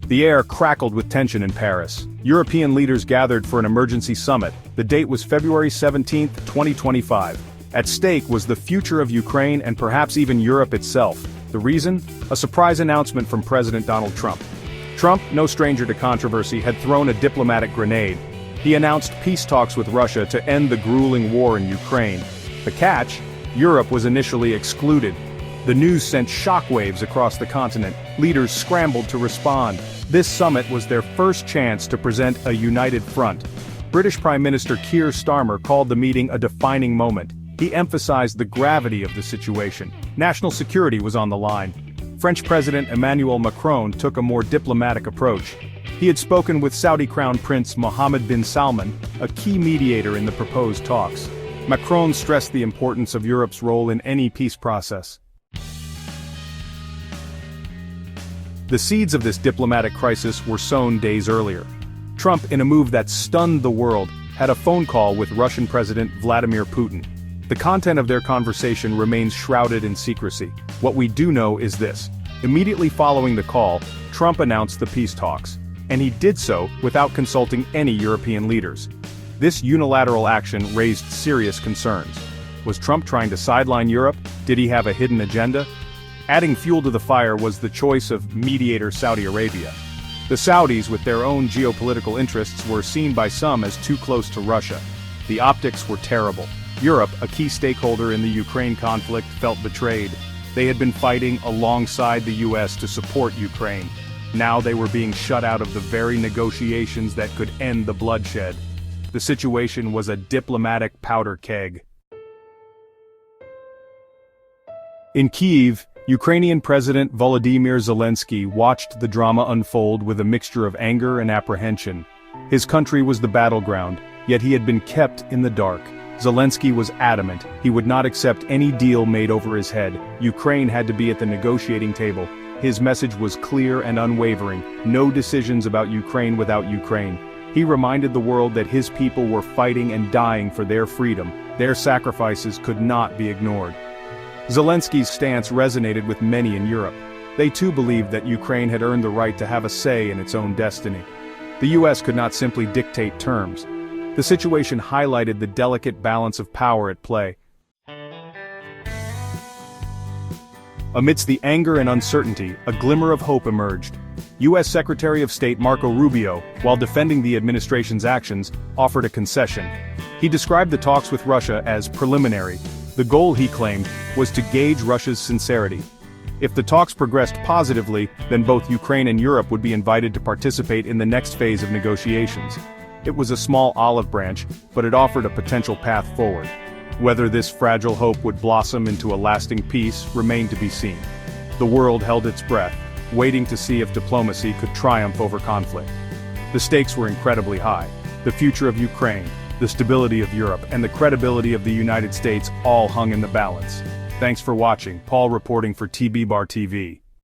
The air crackled with tension in Paris. European leaders gathered for an emergency summit. The date was February 17, 2025. At stake was the future of Ukraine and perhaps even Europe itself. The reason? A surprise announcement from President Donald Trump. Trump, no stranger to controversy, had thrown a diplomatic grenade. He announced peace talks with Russia to end the grueling war in Ukraine. The catch? Europe was initially excluded. The news sent shockwaves across the continent. Leaders scrambled to respond. This summit was their first chance to present a united front. British Prime Minister Keir Starmer called the meeting a defining moment. He emphasized the gravity of the situation. National security was on the line. French President Emmanuel Macron took a more diplomatic approach. He had spoken with Saudi Crown Prince Mohammed bin Salman, a key mediator in the proposed talks. Macron stressed the importance of Europe's role in any peace process. The seeds of this diplomatic crisis were sown days earlier. Trump, in a move that stunned the world, had a phone call with Russian President Vladimir Putin. The content of their conversation remains shrouded in secrecy. What we do know is this. Immediately following the call, Trump announced the peace talks. And he did so without consulting any European leaders. This unilateral action raised serious concerns. Was Trump trying to sideline Europe? Did he have a hidden agenda? Adding fuel to the fire was the choice of mediator Saudi Arabia. The Saudis, with their own geopolitical interests, were seen by some as too close to Russia. The optics were terrible. Europe, a key stakeholder in the Ukraine conflict, felt betrayed. They had been fighting alongside the US to support Ukraine. Now they were being shut out of the very negotiations that could end the bloodshed. The situation was a diplomatic powder keg. In Kyiv, Ukrainian President Volodymyr Zelensky watched the drama unfold with a mixture of anger and apprehension. His country was the battleground, yet he had been kept in the dark. Zelensky was adamant. He would not accept any deal made over his head. Ukraine had to be at the negotiating table. His message was clear and unwavering. No decisions about Ukraine without Ukraine. He reminded the world that his people were fighting and dying for their freedom. Their sacrifices could not be ignored. Zelensky's stance resonated with many in Europe. They too believed that Ukraine had earned the right to have a say in its own destiny. The US could not simply dictate terms. The situation highlighted the delicate balance of power at play. Amidst the anger and uncertainty, a glimmer of hope emerged. U.S. Secretary of State Marco Rubio, while defending the administration's actions, offered a concession. He described the talks with Russia as preliminary. The goal, he claimed, was to gauge Russia's sincerity. If the talks progressed positively, then both Ukraine and Europe would be invited to participate in the next phase of negotiations. It was a small olive branch, but it offered a potential path forward. Whether this fragile hope would blossom into a lasting peace remained to be seen. The world held its breath, waiting to see if diplomacy could triumph over conflict. The stakes were incredibly high. The future of Ukraine, the stability of Europe, and the credibility of the United States all hung in the balance. Thanks for watching. Paul reporting for TBBar TV.